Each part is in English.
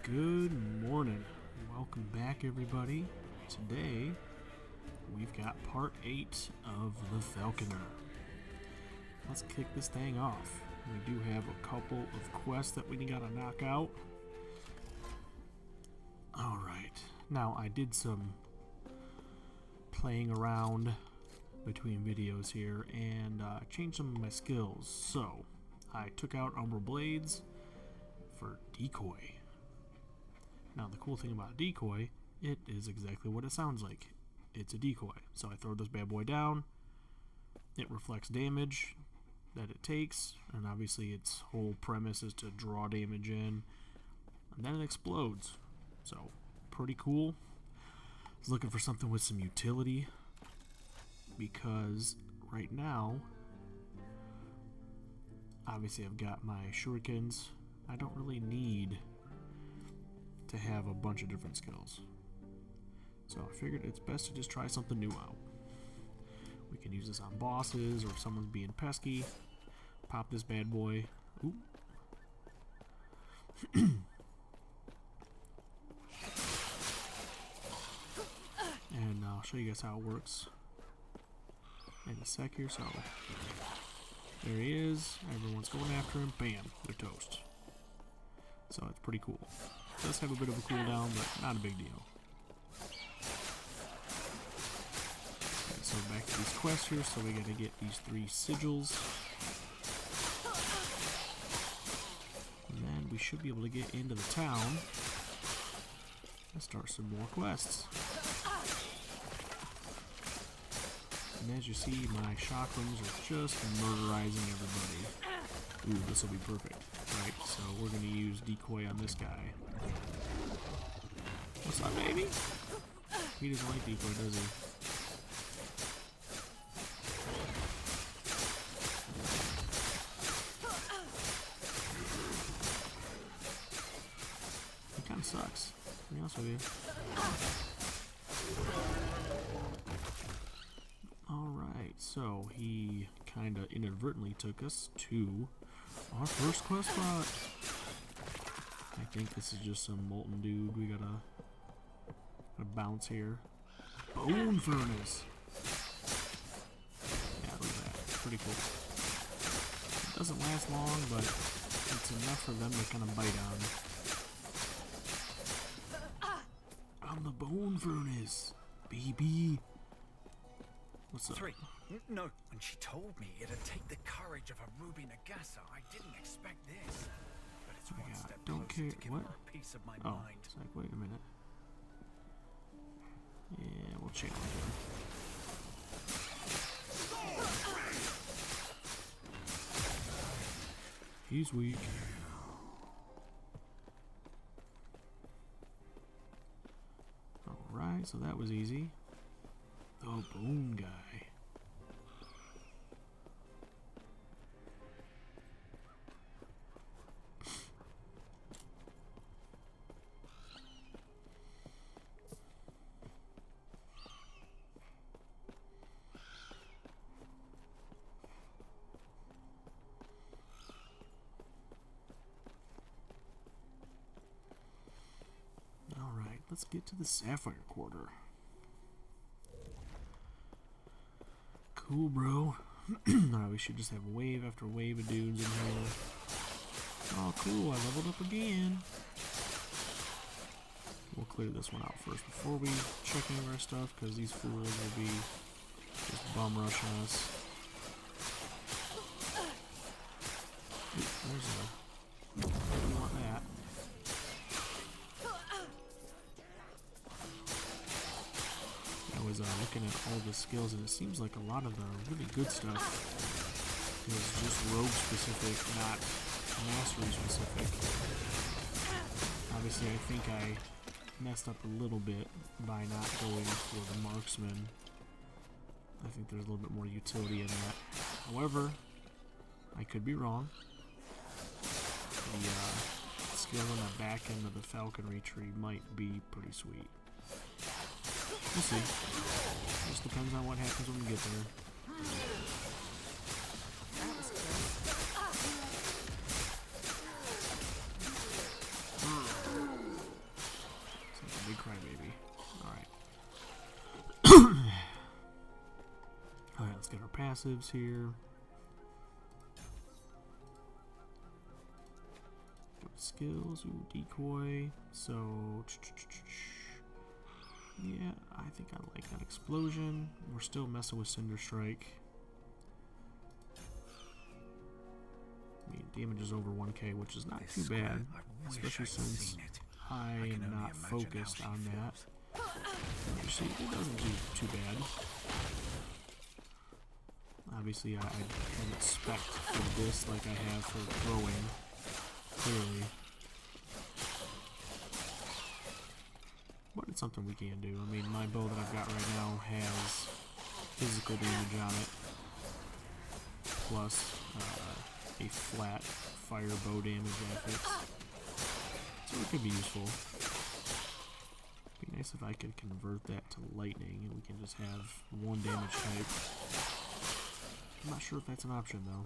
Good morning. Welcome back, everybody. Today, we've got part 8 of the Falconer. Let's kick this thing off. We do have a couple of quests that we gotta knock out. Alright. Now, I did some playing around between videos here and changed some of my skills. So, I took out Umbral Blades for Decoy. Now the cool thing about a decoy, it is exactly what it sounds like. It's a decoy. So I throw this bad boy down, it reflects damage that it takes, and obviously its whole premise is to draw damage in, and then it explodes. So, pretty cool. I was looking for something with some utility, because right now, obviously I've got my shurikens. I don't really need to have a bunch of different skills. So I figured it's best to just try something new out. We can use this on bosses or if someone's being pesky. Pop this bad boy. Oop. And I'll show you guys how it works in a sec here. So there he is. Everyone's going after him. Bam. They're toast. So it's pretty cool. It does have a bit of a cooldown, but not a big deal. Okay, so back to these quests here. So we gotta get these 3 sigils. And then we should be able to get into the town and start some more quests. And as you see, my chakrams are just murderizing everybody. Ooh, this will be perfect. Right, so we're going to use decoy on this guy. What's up, baby? He doesn't like decoy, does he? He kind of sucks, to be honest with you. Alright, so he kind of inadvertently took us to our first quest spot. I think this is just some molten dude. We gotta bounce here. Bone furnace. Yeah, look at that. Pretty cool. It doesn't last long, but it's enough for them to kind of bite on. I'm the bone furnace, baby. What's up? 3. No, when she told me it'd take the courage of a Ruby Nagasa, I didn't expect this. But it's one step closer to give her a piece of my mind. It's like, wait a minute. Yeah, we'll challenge him. He's weak. Alright, so that was easy. The bone guy. Alright, let's get to the Sapphire Quarter. Cool, bro. Alright, we should just have wave after wave of dudes in here. Oh, cool, I leveled up again. We'll clear this one out first before we check any of our stuff, because these fools will be just bum rushing us. Ooh, there's a... You want that. I was looking at all the skills, and it seems like a lot of the really good stuff is just rogue specific, not mastery specific. Obviously, I think I messed up a little bit by not going for the marksman. I think there's a little bit more utility in that. However, I could be wrong. The skill on the back end of the falconry tree might be pretty sweet. We'll see. Just depends on what happens when we get there. Crybaby. Alright. Alright, let's get our passives here. Go to skills. Ooh, decoy. So, yeah, I think I like that explosion. We're still messing with Cinder Strike. I mean, damage is over 1k, which is not too bad, especially since I am not focused on that. You see, it doesn't do too bad. Obviously, I don't expect for this like I have for throwing, clearly. But it's something we can do. I mean, my bow that I've got right now has physical damage on it, plus a flat fire bow damage affix. So it could be useful. It'd be nice if I could convert that to lightning and we can just have one damage type. I'm not sure if that's an option though.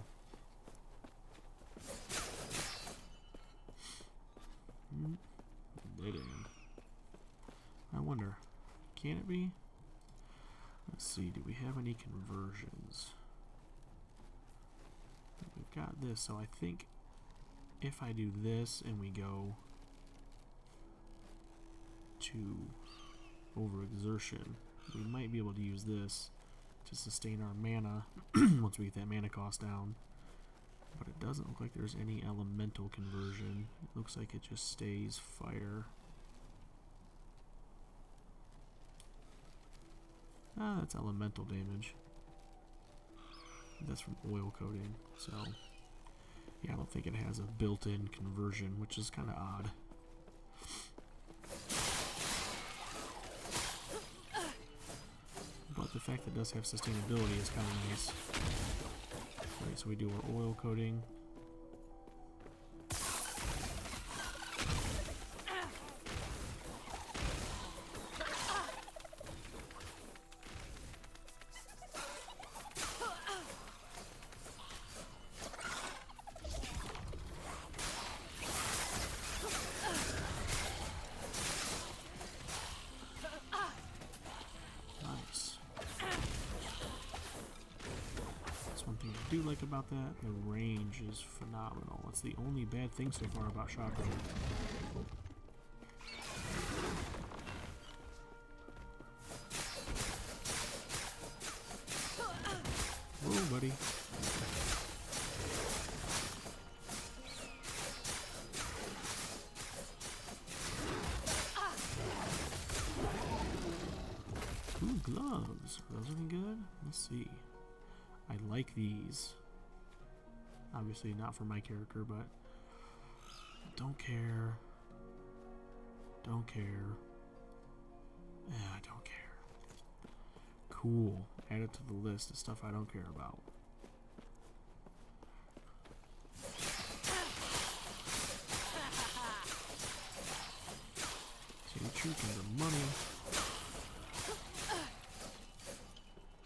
Dead end. I wonder, can it be? Let's see, do we have any conversions? We've got this, so I think if I do this and we go to overexertion, we might be able to use this to sustain our mana once we get that mana cost down. But it doesn't look like there's any elemental conversion. It looks like it just stays fire. Ah, that's elemental damage. That's from oil coating, so yeah, I don't think it has a built-in conversion, which is kind of odd. But the fact that it does have sustainability is kind of nice. Alright, so we do our oil coating. I do like about that, the range is phenomenal. That's the only bad thing so far about shotgun. Whoa, buddy. Ooh, gloves. Are those any good? Let's see. I like these. Obviously not for my character, but don't care. Don't care. Yeah, I don't care. Cool. Add it to the list of stuff I don't care about. See, troops are money.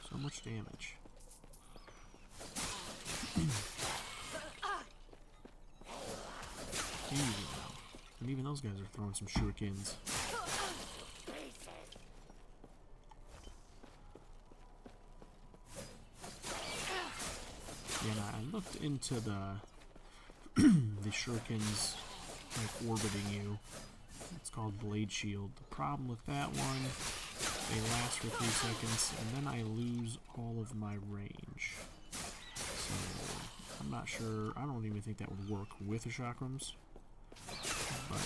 So much damage. And even those guys are throwing some shurikens. Yeah, and I looked into the the shurikens like orbiting you. It's called Blade Shield. The problem with that one, they last for 3 seconds, and then I lose all of my range. So I'm not sure. I don't even think that would work with the chakrams. But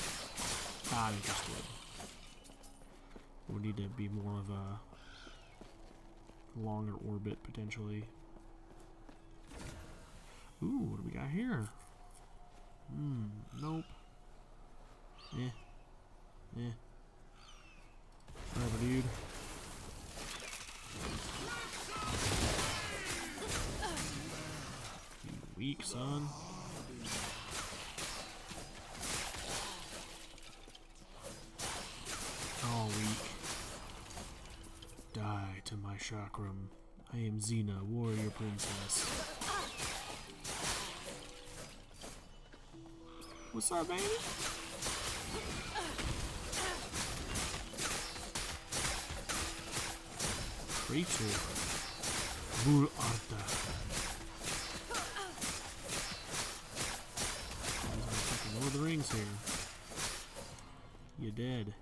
not interested. It would need to be more of a longer orbit potentially. Ooh, what do we got here? Nope. Whatever, dude. You weak, son. All weak. Die to my chakram. I am Xena, warrior princess. What's up, baby? Traitor. Bull Arta. Lord of the Rings here. You dead.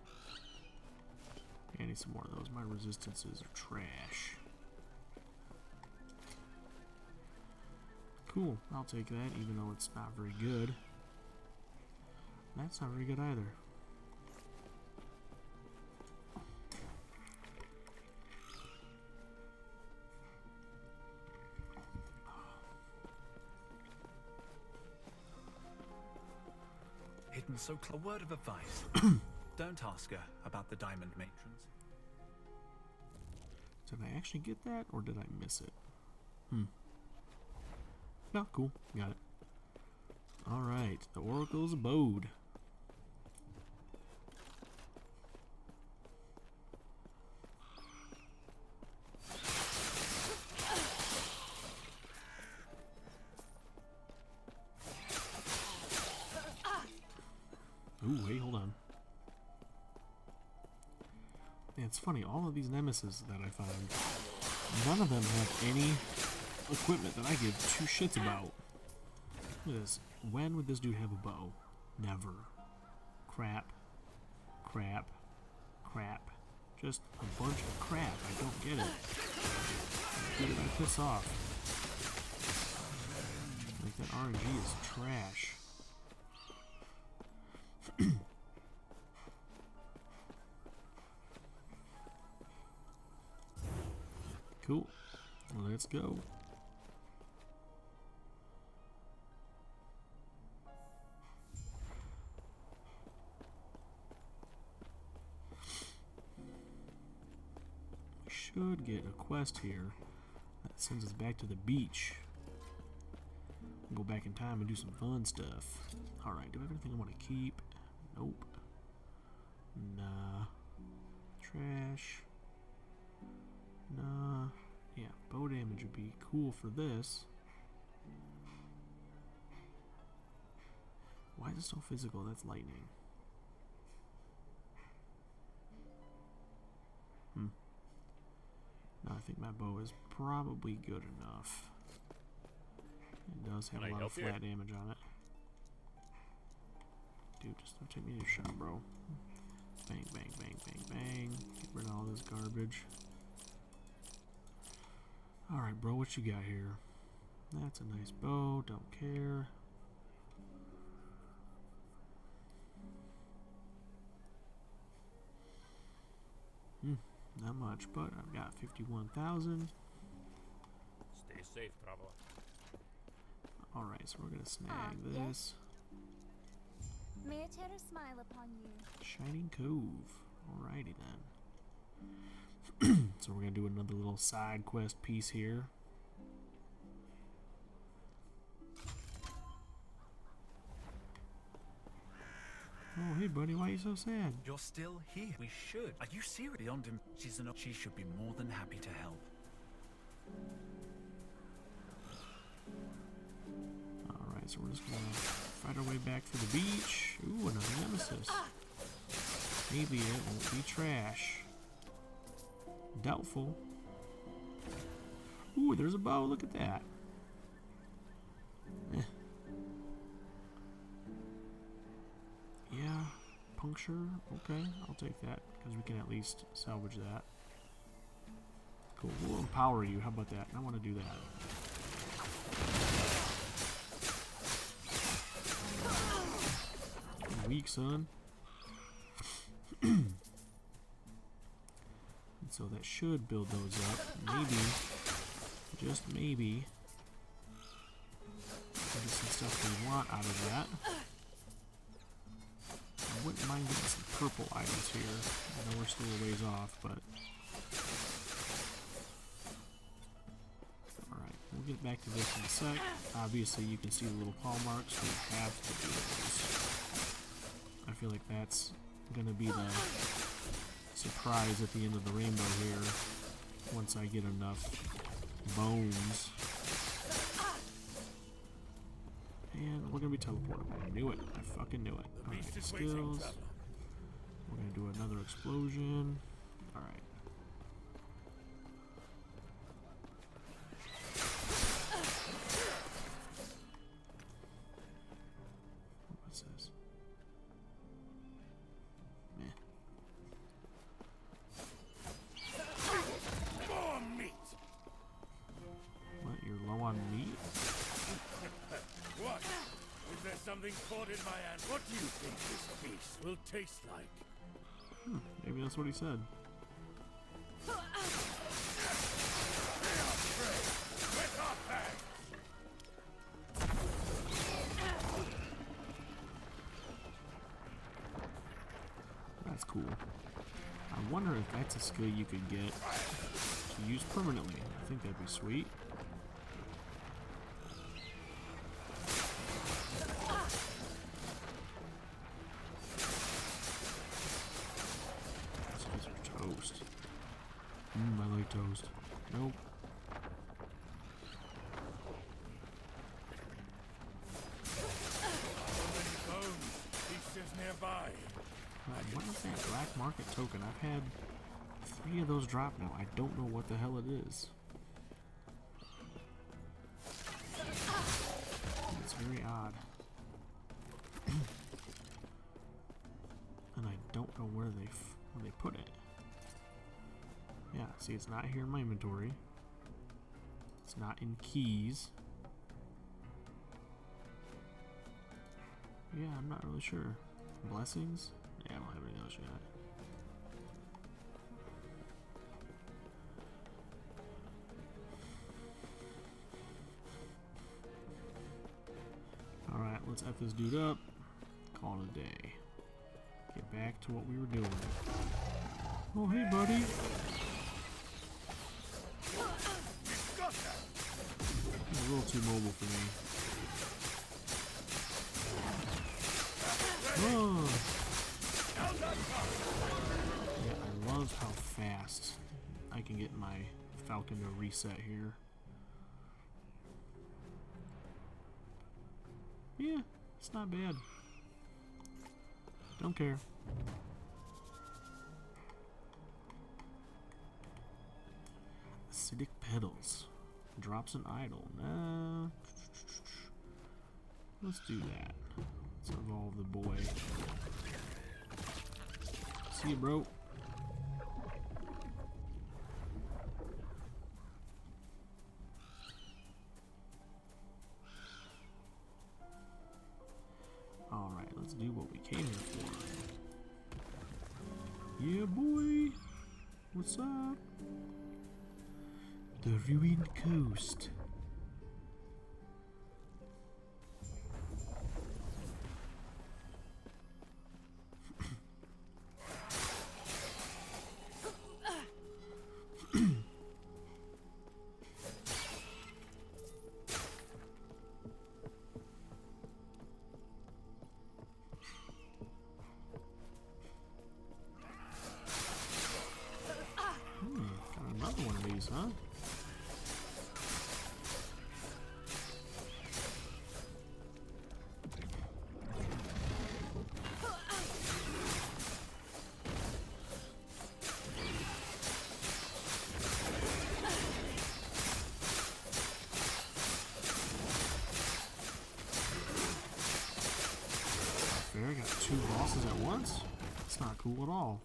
I need some more of those. My resistances are trash. Cool. I'll take that, even though it's not very good. That's not very good either. Hidden so close. A word of advice. Don't ask her about the diamond matrons. Did I actually get that, or did I miss it? No, cool. Got it. Alright, the Oracle's abode. Ooh, hey, hold on. Yeah, it's funny, all of these nemesis that I find, none of them have any equipment that I give two shits about. Look at this. When would this dude have a bow? Never. Crap. Crap. Crap. Just a bunch of crap. I don't get it. Who did I piss off? Like, that RNG is trash. Cool. Let's go. We should get a quest here that sends us back to the beach. Go back in time and do some fun stuff. Alright, do I have anything I want to keep? Nope. Nah. Trash. Nah. Yeah, bow damage would be cool for this. Why is it so physical? That's lightning. No, I think my bow is probably good enough. It does have a lot of flat damage on it. Dude, just don't take me to your shot, bro. Bang, bang, bang, bang, bang. Get rid of all this garbage. Alright, bro, what you got here? That's a nice bow, don't care. Not much, but I've got 51,000. Stay safe, traveler. Alright, so we're gonna snag this. May a terror smile upon you. Shining Cove. Alrighty then. So we're gonna do another little side quest piece here. Oh, hey buddy, why are you so sad? You're still here. We should. Are you serious? Beyond him, she should be more than happy to help. Alright, so we're just gonna fight our way back to the beach. Ooh, another nemesis. Maybe it won't be trash. Doubtful. Ooh, there's a bow. Look at that. Yeah, puncture. Okay, I'll take that because we can at least salvage that. Cool. We'll empower you. How about that? I want to do that. Weak, son. And so that should build those up. Maybe, just maybe, get some stuff we want out of that. I wouldn't mind getting some purple items here. I know we're still a ways off, but alright, we'll get back to this in a sec. Obviously you can see the little paw marks, we have to do those. I feel like that's gonna be the surprise at the end of the rainbow here, once I get enough bones. And we're gonna be teleportable. I knew it. I fucking knew it. Alright, skills. We're gonna do another explosion. Alright. sword in my hand. What do you think this beast will taste like? Maybe that's what he said. With our fangs! That's cool. I wonder if that's a skill you could get to use permanently. I think that'd be sweet. These guys are toast. I like toast. Nope. Nearby. What is that black market token? I've had 3 of those drop now. I don't know what the hell it is. It's very odd. And I don't know where they put it. Yeah, see, it's not here in my inventory. It's not in keys. Yeah, I'm not really sure. Blessings? Yeah, I don't have any of those yet. Alright, let's F this dude up. Call it a day. Get back to what we were doing. Oh, hey, buddy. He's a little too mobile for me. Oh. Yeah, I love how fast I can get my Falconer reset here. Yeah, it's not bad. Don't care. Acidic petals. Drops an idol. Nah. Let's do that. Let's evolve the boy. See you, bro. Alright, let's do what we came here for. Yeah, boy. What's up? The ruined coast. Got another one of these, huh? Fair, I got 2 bosses at once? That's not cool at all.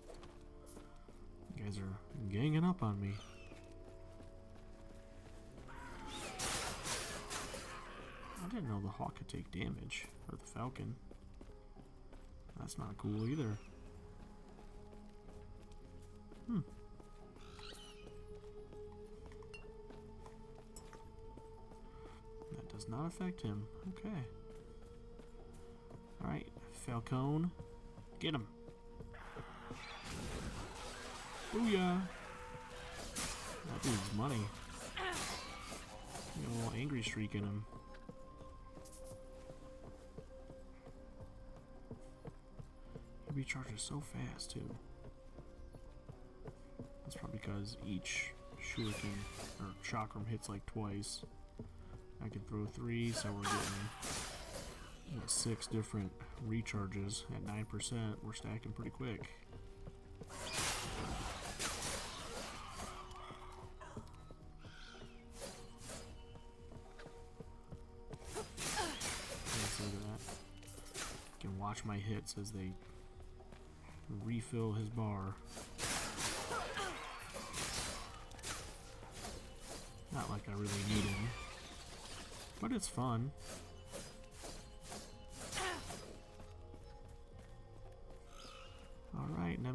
You guys are ganging up on me. I didn't know the hawk could take damage, or the falcon. That's not cool either. That does not affect him. Okay. Alright, Falcone. Get him. Booyah! That dude's money. Got a little angry streak in him. He recharges so fast too. That's probably because each shuriken or chakram hits like twice. I can throw 3, so we're getting 6 different recharges at 9%. We're stacking pretty quick. Let's look at that. You can watch my hits as they refill his bar. Not like I really need him, but it's fun.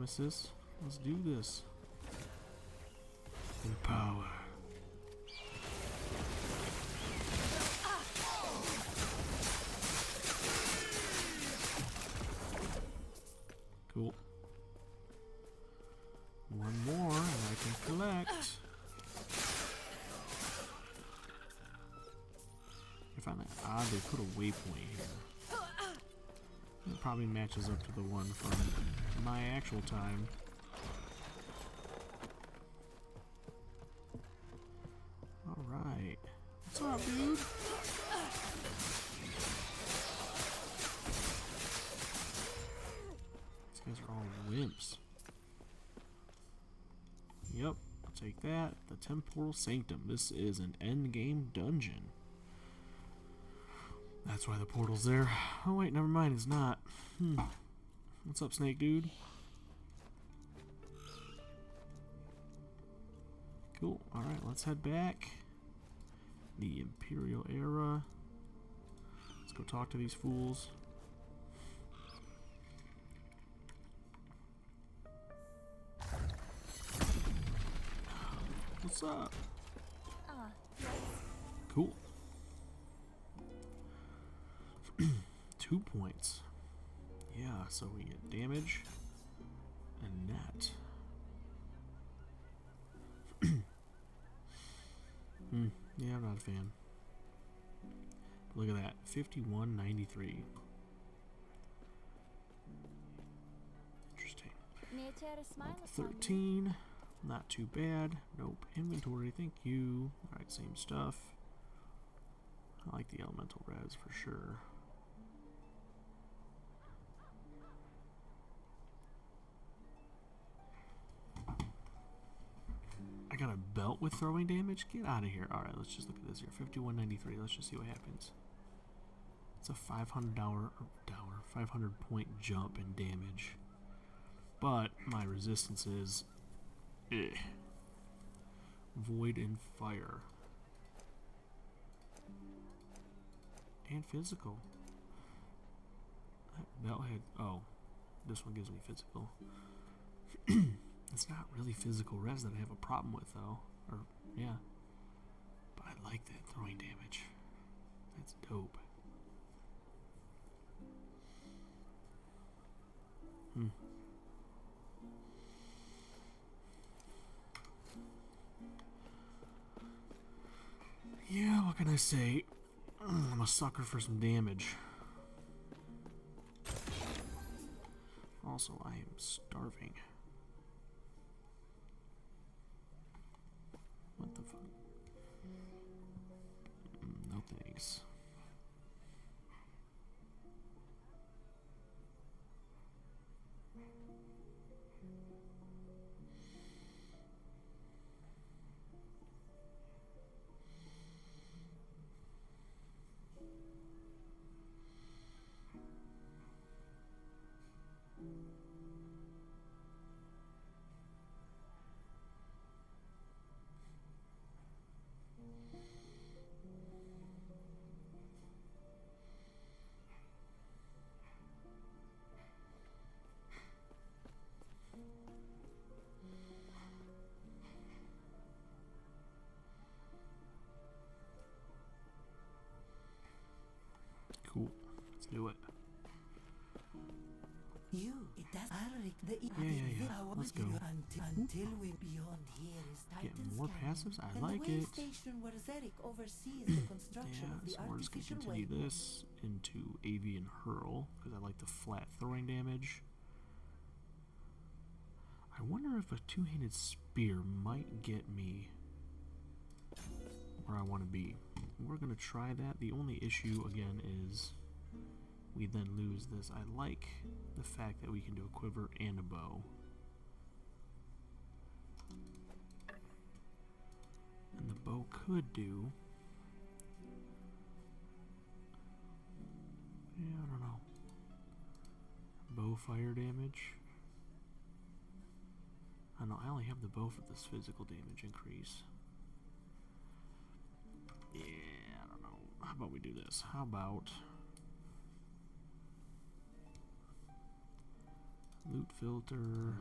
Nemesis. Let's do this. Empower. Cool. One more and I can collect. I find that odd they put a waypoint here. It probably matches up to the one from my actual time. Alright. What's up, dude? These guys are all wimps. Yep, I'll take that. The Temporal Sanctum. This is an endgame dungeon. That's why the portal's there. Oh wait, never mind, it's not. What's up, Snake Dude? Cool, alright, let's head back. The Imperial Era. Let's go talk to these fools. What's up? Yes. Cool. 2 points. Yeah, so we get damage and net. Yeah, I'm not a fan. Look at that. 51.93. Interesting. May I tear a smile Level upon you? 13. Not too bad. Nope. Inventory, thank you. Alright, same stuff. I like the elemental res for sure. I got a belt with throwing damage? Get out of here. Alright, let's just look at this here. 51.93. Let's just see what happens. It's a $500 point jump in damage. But my resistance is void and fire. And physical. That belt had, oh, this one gives me physical. It's not really physical res that I have a problem with though. Or yeah. But I like that throwing damage. That's dope. Yeah, what can I say? I'm a sucker for some damage. Also, I am starving. What the fuck? No thanks. Cool. Let's do it. You, it does Yeah. Let's go. Until we beyond here is Get Titan's more cannon, passives? I and like the way it. station where Zerrick oversees the construction Yeah, of the so we're just going to artificial continue way. this into Avian Hurl, because I like the flat throwing damage. I wonder if a two-handed spear might get me where I want to be. We're going to try that. The only issue, again, is we then lose this. I like the fact that we can do a quiver and a bow. And the bow could do... yeah, I don't know. Bow fire damage. I know, I only have the bow for this physical damage increase. Yeah, I don't know. How about we do this? How about... Loot filter.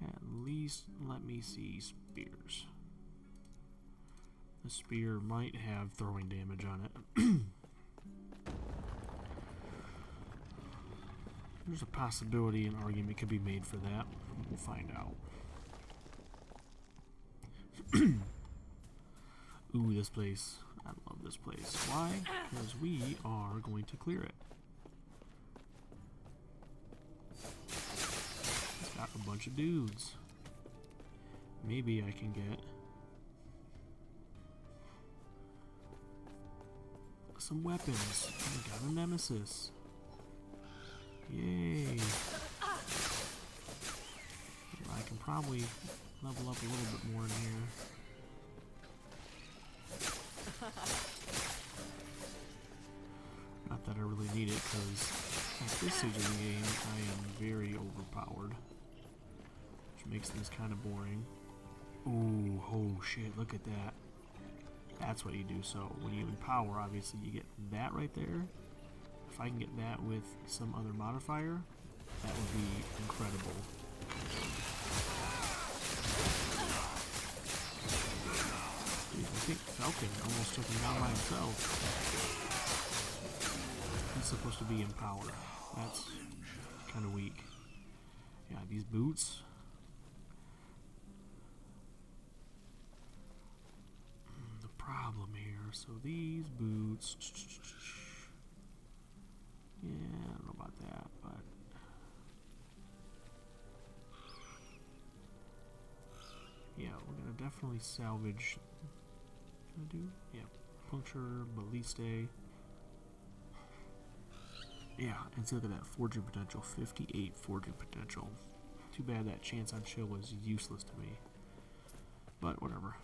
At least let me see spears. The spear might have throwing damage on it. There's a possibility an argument could be made for that. We'll find out. Ooh, this place. I love this place. Why? Because we are going to clear it. It's got a bunch of dudes. Maybe I can get some weapons. We got a nemesis. Yay. I can probably level up a little bit more in here. Not that I really need it, because at this stage of the game, I am very overpowered. Which makes things kind of boring. Ooh, oh shit, look at that. That's what you do. So, when you empower, obviously, you get that right there. If I can get that with some other modifier, that would be incredible. Dude, I think Falcon almost took him down by himself. He's supposed to be in power. That's kind of weak. Yeah, these boots. The problem here, so these boots. Yeah, I don't know about that, but yeah, we're gonna definitely salvage. Can I do? Yeah, puncture, balliste. Yeah, and see, look at that forging potential, 58 forging potential. Too bad that chance on chill was useless to me, but whatever.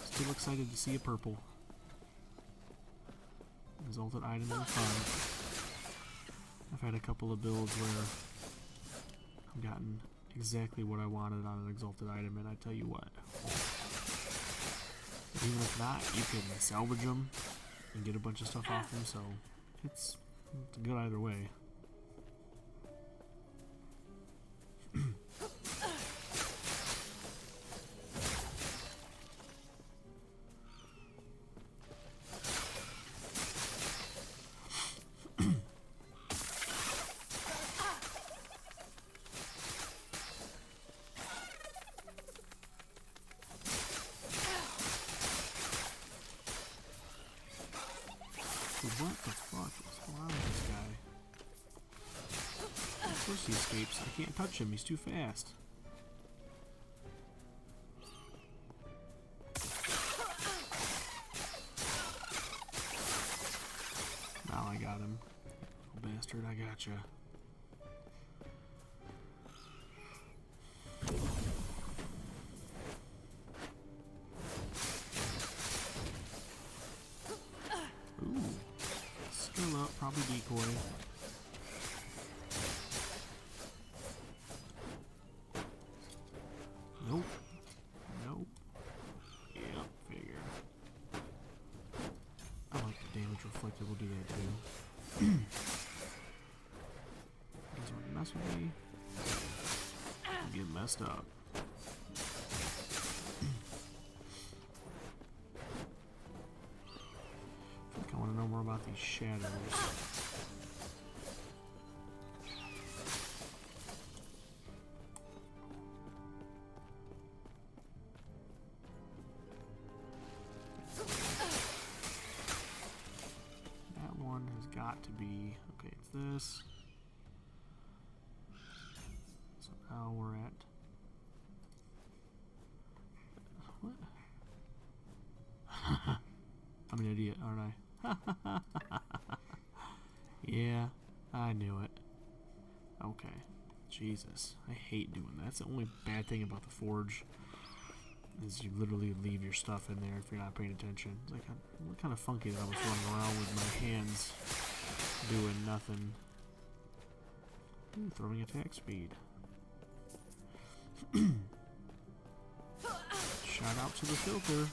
Still excited to see a purple. Exalted items are fun. I've had a couple of builds where I've gotten exactly what I wanted on an exalted item, and I tell you what, even if not, you can salvage them and get a bunch of stuff off them, so it's good either way. What the fuck is going on with this guy? Of course he escapes. I can't touch him. He's too fast. Now I got him. Oh, bastard, I gotcha. Probably decoy. Nope. Nope. Yep, figure. I like the damage reflected. We'll do that too. You guys want to mess with me? I'll get messed up. I want to know more about these shadows. That one has got to be... Okay, it's this. So now we're at... What? I'm an idiot, aren't I? Yeah, I knew it. Okay. Jesus. I hate doing that. That's the only bad thing about the forge. Is you literally leave your stuff in there if you're not paying attention. It's like, what kind of funky that I was running around with my hands doing nothing. Ooh, throwing attack speed. Shout out to the filter.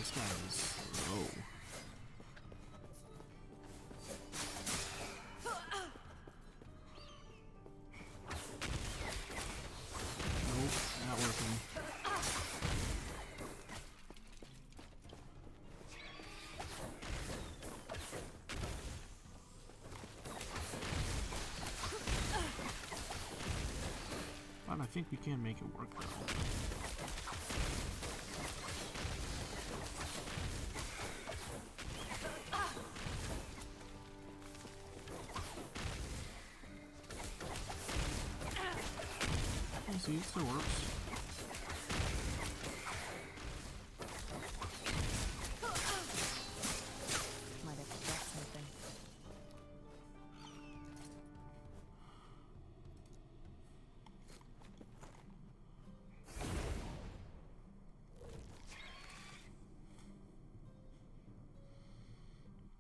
this guy is slow. Nope, not working. But I think we can make it work though. See, it still works. Might have to drop something.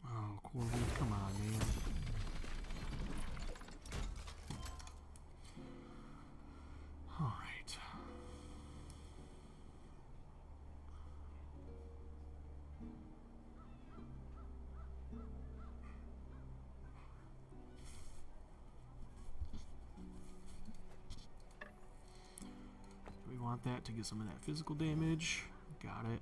Oh, Corby, come on, man. Alright. We want that to get some of that physical damage. Got it.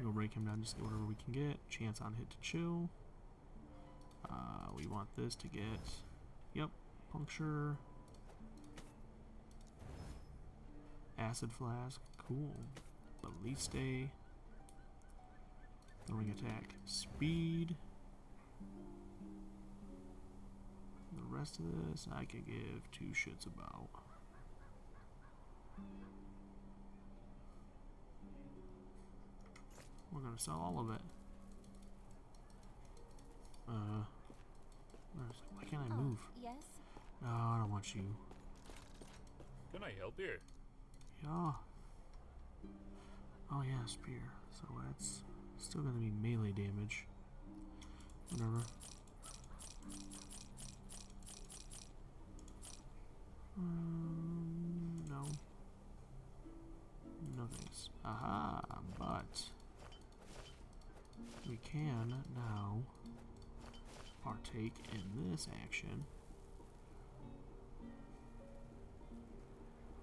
We'll break him down, just get whatever we can get. Chance on hit to chill. We want this to get, yep, puncture, acid flask, cool, balliste, throwing attack, speed. The rest of this I could give two shits about. We're gonna sell all of it. Why can't I move? Yes? No, I don't want you. Can I help you? Yeah. Oh yeah, spear. So that's still gonna be melee damage. Whatever. No. No thanks. Aha, but we can now partake in this action.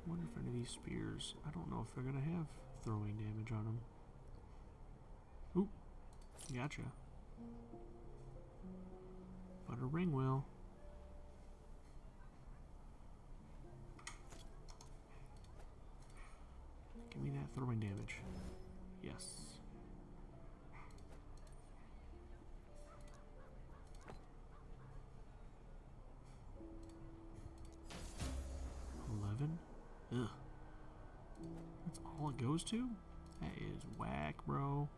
I wonder if any of these spears, I don't know if they're gonna have throwing damage on them. Oop, gotcha. But a ring will. Give me that throwing damage. Yes. Ugh. That's all it goes to? That is whack, bro.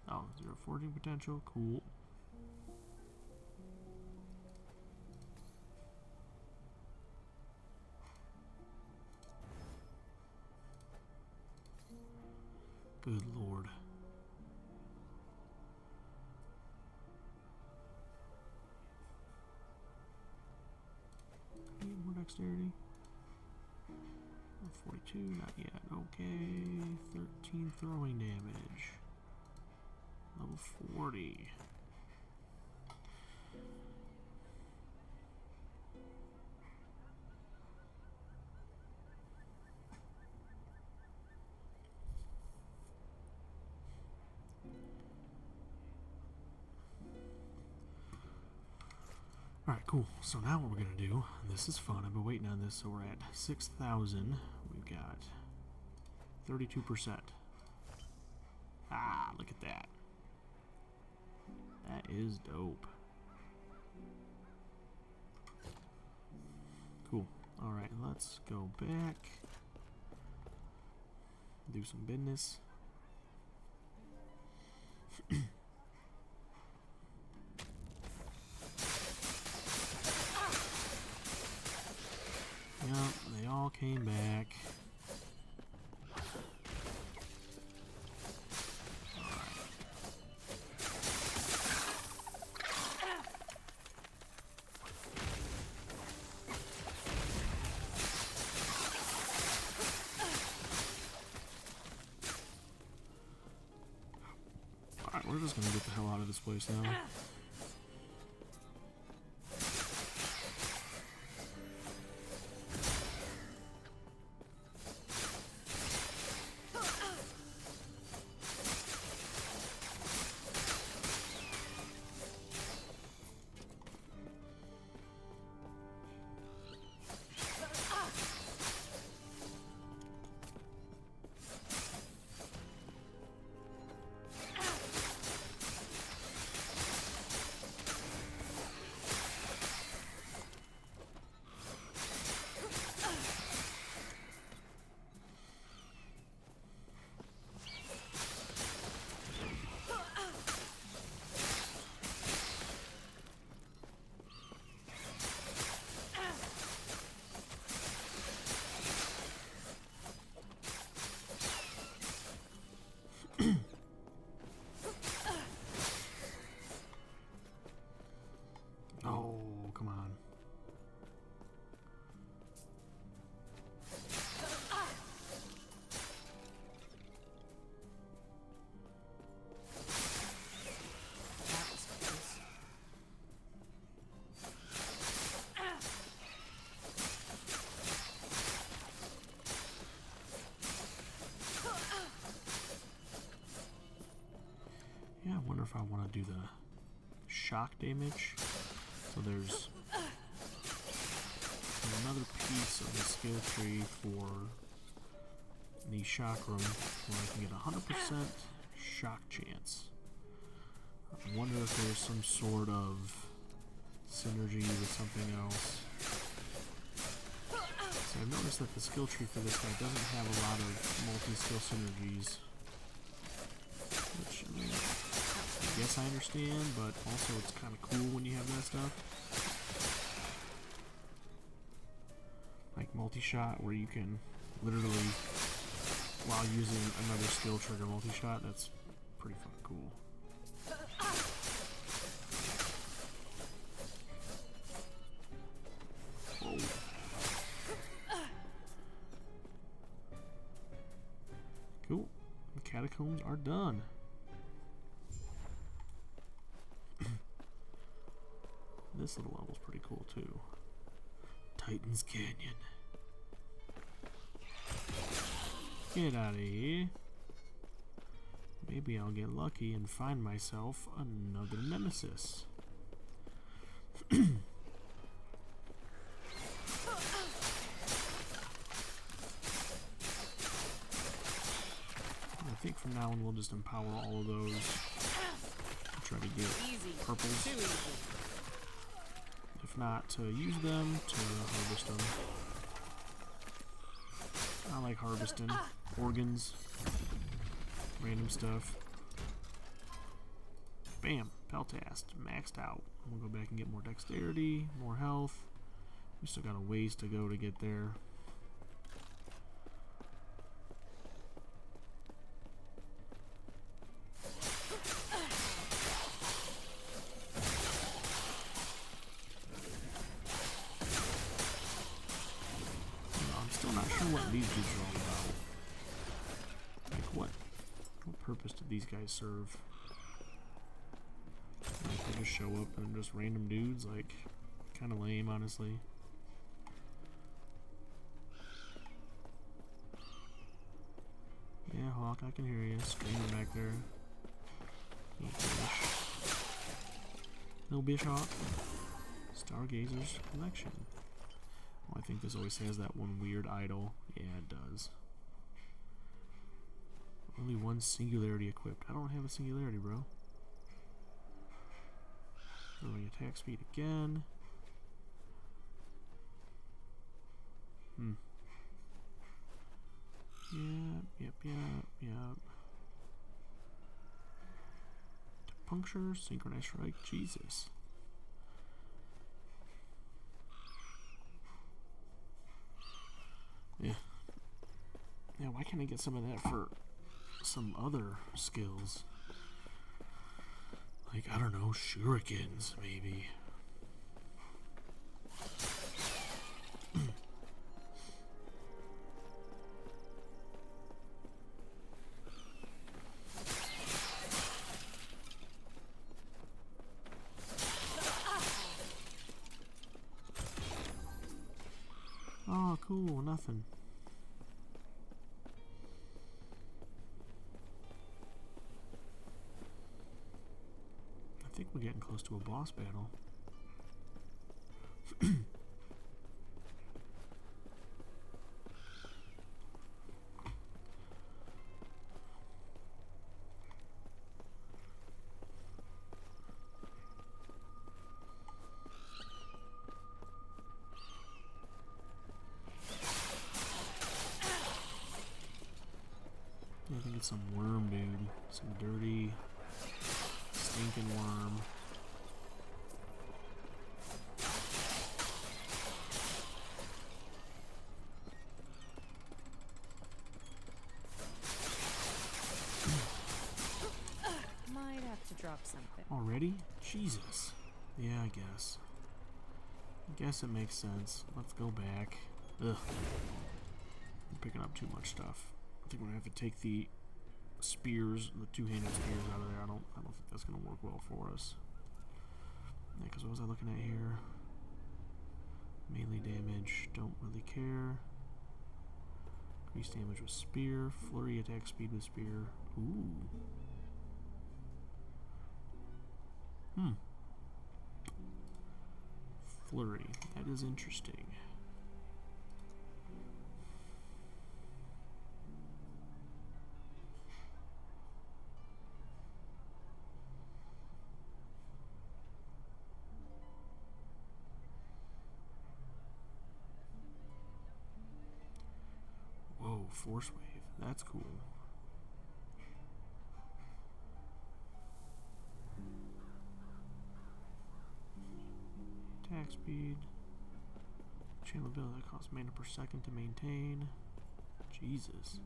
Oh, 0 forging potential. Cool. Good lord. Need more dexterity. 42, not yet. Okay. 13 throwing damage. Level 40. Alright, cool. So now what we're going to do, this is fun, I've been waiting on this, so we're at 6,000. We've got 32%. Ah, look at that. That is dope. Cool. Alright, let's go back. Do some business. Yep, they all came back. we're just gonna get the hell out of this place now. Oh, come on. That was close. Yeah, I wonder if I want to do the shock damage. So there's another piece of the skill tree for the shock room where I can get 100% shock chance. I wonder if there's some sort of synergy with something else. So I've noticed that the skill tree for this guy doesn't have a lot of multi-skill synergies. Which, I mean, I guess I understand, but also it's kind of cool when you have that stuff. Like multi-shot, where you can literally, while using another skill trigger multi-shot, that's pretty fucking cool. Whoa. Cool. The catacombs are done. This little level's pretty cool too. Titan's Canyon. Get out of here. Maybe I'll get lucky and find myself another nemesis. I think from now on we'll just empower all of those. Try to get purples. Too easy. If not, to use them to harvest them. I like harvesting organs, random stuff. Bam, Peltast, maxed out. We'll go back and get more dexterity, more health. We still got a ways to go to get there. What these dudes are all about. Like what purpose do these guys serve? Like they just show up and just random dudes, like kinda lame honestly. Yeah, Hawk, I can hear you screaming back there. No bish Hawk. Stargazer's collection. I think this always has that one weird idol. Yeah, it does. Only one singularity equipped. I don't have a singularity, bro. Throwing attack speed again. Yep. Puncture, synchronized strike, Jesus. Yeah, why can't I get some of that for some other skills? Like, I don't know, shurikens, maybe. Cool, nothing. I think we're getting close to a boss battle. I think it's some worm, dude. Some dirty, stinking worm. Might have to drop something. Already? Jesus. Yeah, I guess. I guess it makes sense. Let's go back. Ugh. I'm picking up too much stuff. I think we're gonna have to take the spears, the two-handed spears out of there. I don't think that's gonna work well for us. Yeah, because what was I looking at here? Melee damage, don't really care. Increase damage with spear, flurry attack speed with spear. Ooh. Flurry, that is interesting. Whoa, force wave, that's cool. Attack speed. Channel ability that costs mana per second to maintain. Jesus.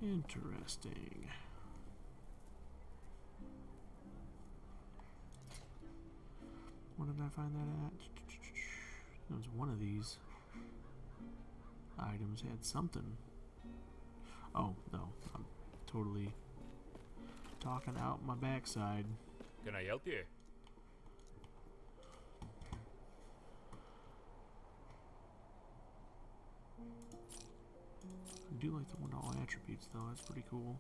Interesting. Where did I find that at? There was one of these items had something. Oh, no. I'm totally talking out my backside. Can I help you? I do like the one all attributes though, that's pretty cool.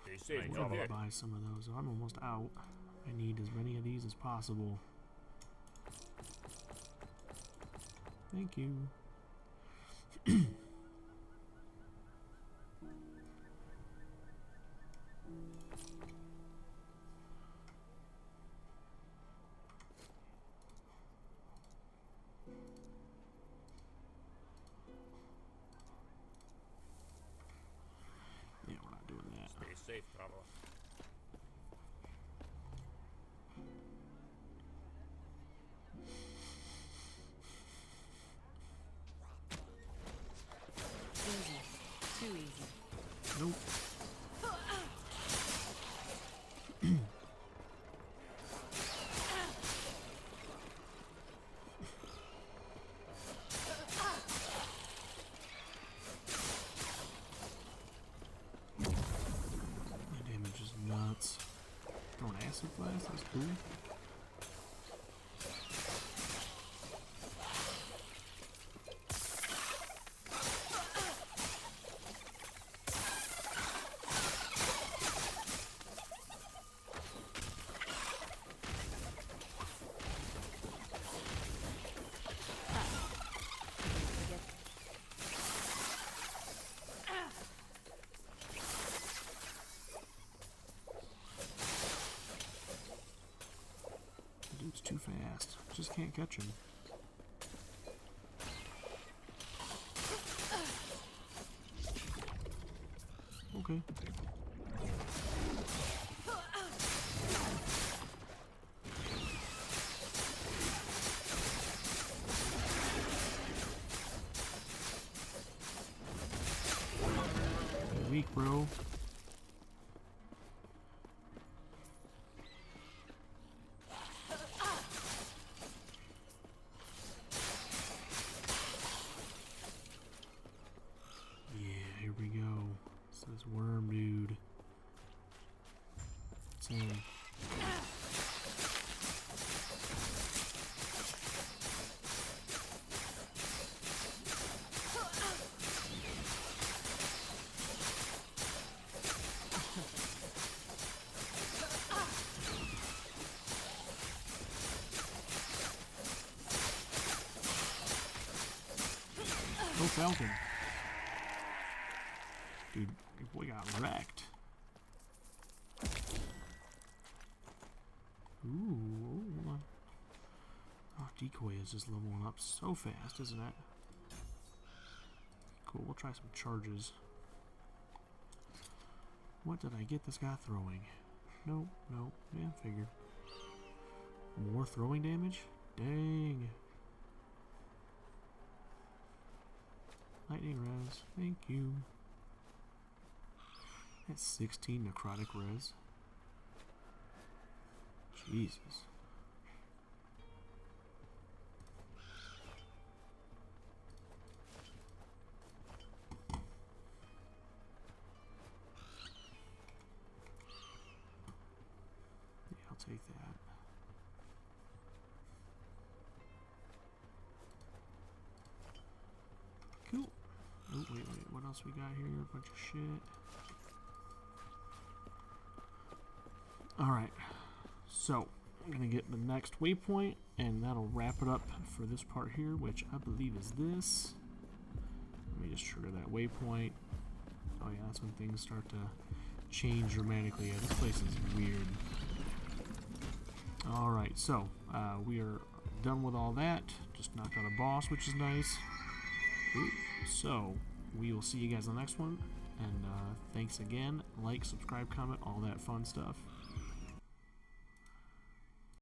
Stay safe. I'm gonna buy some of those. I'm almost out. I need as many of these as possible. Thank you. Yeah, we're not doing that. Stay safe, traveler. Easy. Too easy. Nope. My damage is nuts. Throwing acid blast, that's cool. just can't catch him. Okay. Weak, bro. Yeah, here we go. It's this worm dude. It's him. Oh, Falcon. Dude, we got wrecked. Ooh, hold on. Oh, decoy is just leveling up so fast, isn't it? Cool, we'll try some charges. What did I get this guy throwing? Nope, nope, yeah, figured. More throwing damage? Dang. Lightning res, thank you. That's 16 necrotic res. Jesus. Yeah, I'll take that. Cool. Oh, wait, what else we got here? A bunch of shit. Alright, so I'm going to get the next waypoint, and that'll wrap it up for this part here, which I believe is this. Let me just trigger that waypoint. Oh yeah, that's when things start to change dramatically. Yeah, this place is weird. Alright, so we are done with all that. Just knocked out a boss, which is nice. Ooh, so we will see you guys on the next one. And thanks again. Like, subscribe, comment, all that fun stuff.